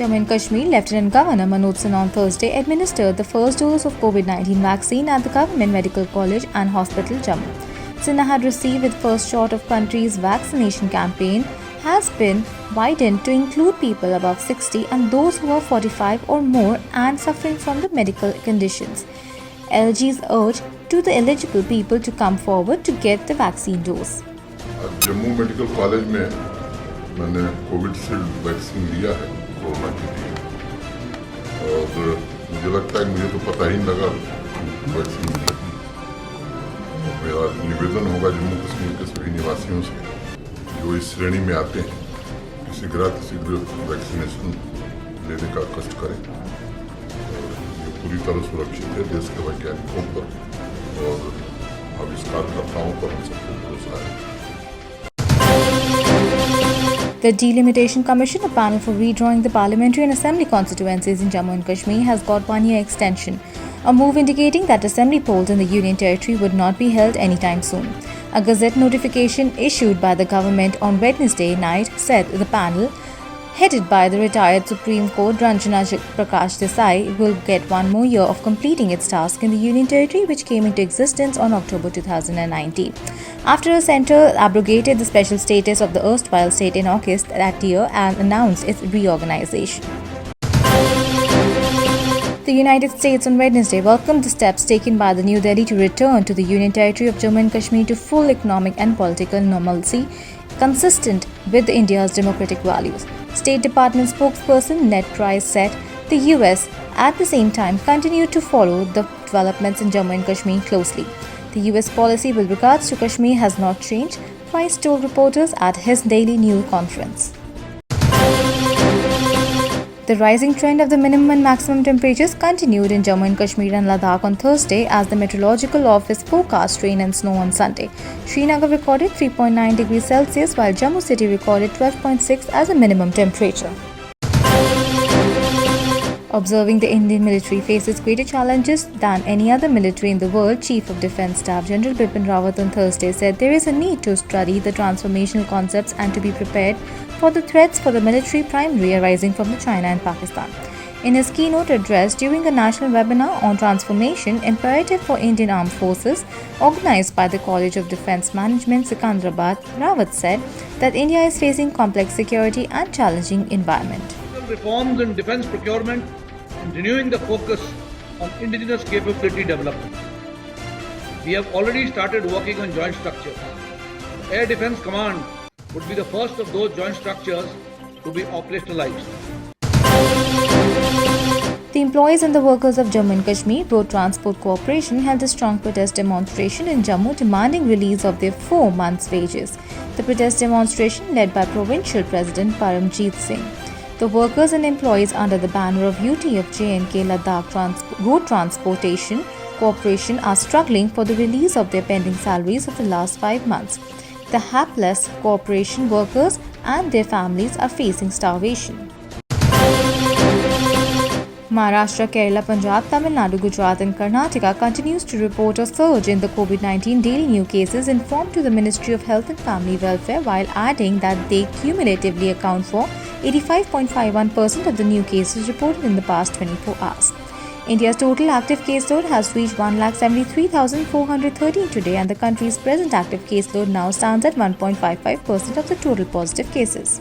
Jammu and Kashmir Lieutenant Governor Manoj Sinha on Thursday administered the first dose of COVID-19 vaccine at the Government Medical College and Hospital, Jammu. Sinha had received the first shot of country's vaccination campaign has been widened to include people above 60 and those who are 45 or more and suffering from the medical conditions. LG's urged to the eligible people to come forward to get the vaccine dose. Jammu medical college में मैंने Covishield vaccine लिया है corona के लिए और मुझे लगता है मुझे तो पता ही नहीं लगा वैक्सीन लगी। मेरा निवेदन होगा जम्मू कश्मीर के सभी निवासियों से जो इस श्रेणी में आते हैं शीघ्र वैक्सीनेशन लेने का कष्ट करें। ये पूरी तरह सुरक्षित है। देश के वैज्ञानिकों पर और आविष्कारकर्ताओं पर हम सबको भरोसा है। The Delimitation Commission, a panel for redrawing the parliamentary and assembly constituencies in Jammu and Kashmir, has got 1-year extension, a move indicating that assembly polls in the Union Territory would not be held anytime soon. A Gazette notification issued by the government on Wednesday night said the panel, headed by the retired Supreme Court Ranjana Prakash Desai, will get 1 more year of completing its task in the Union Territory, which came into existence on October 2019. After a centre abrogated the special status of the erstwhile state in August that year and announced its reorganization. The United States on Wednesday welcomed the steps taken by the New Delhi to return to the Union Territory of Jammu and Kashmir to full economic and political normalcy, consistent with India's democratic values. State Department spokesperson Ned Price said the US at the same time continued to follow the developments in Jammu and Kashmir closely. The US policy with regards to Kashmir has not changed, Price told reporters at his daily news conference. The rising trend of the minimum and maximum temperatures continued in Jammu and Kashmir and Ladakh on Thursday as the Meteorological Office forecast rain and snow on Sunday. Srinagar recorded 3.9 degrees Celsius while Jammu City recorded 12.6 as a minimum temperature. Observing the Indian military faces greater challenges than any other military in the world, Chief of Defence Staff General Bipin Rawat on Thursday said there is a need to study the transformational concepts and to be prepared for the threats for the military primary arising from the China and Pakistan. In his keynote address during a national webinar on transformation imperative for Indian Armed Forces organized by the College of Defence Management, Secunderabad, Rawat said that India is facing complex security and challenging environment. Reforms in defence procurement and renewing the focus on indigenous capability development. We have already started working on joint structures. Air Defence Command would be the first of those joint structures to be operationalized. The employees and the workers of Jammu and Kashmir Road Transport Corporation held a strong protest demonstration in Jammu demanding release of their 4 months' wages. The protest demonstration led by Provincial President Paramjeet Singh. The workers and employees under the banner of UT of J&K Ladakh Road Transportation Corporation are struggling for the release of their pending salaries of the last 5 months. The hapless corporation workers and their families are facing starvation. Maharashtra, Kerala, Punjab, Tamil Nadu, Gujarat and Karnataka continues to report a surge in the COVID-19 daily new cases, informed to the Ministry of Health and Family Welfare, while adding that they cumulatively account for 85.51% of the new cases reported in the past 24 hours. India's total active caseload has reached 1,73,413 today, and the country's present active caseload now stands at 1.55% of the total positive cases.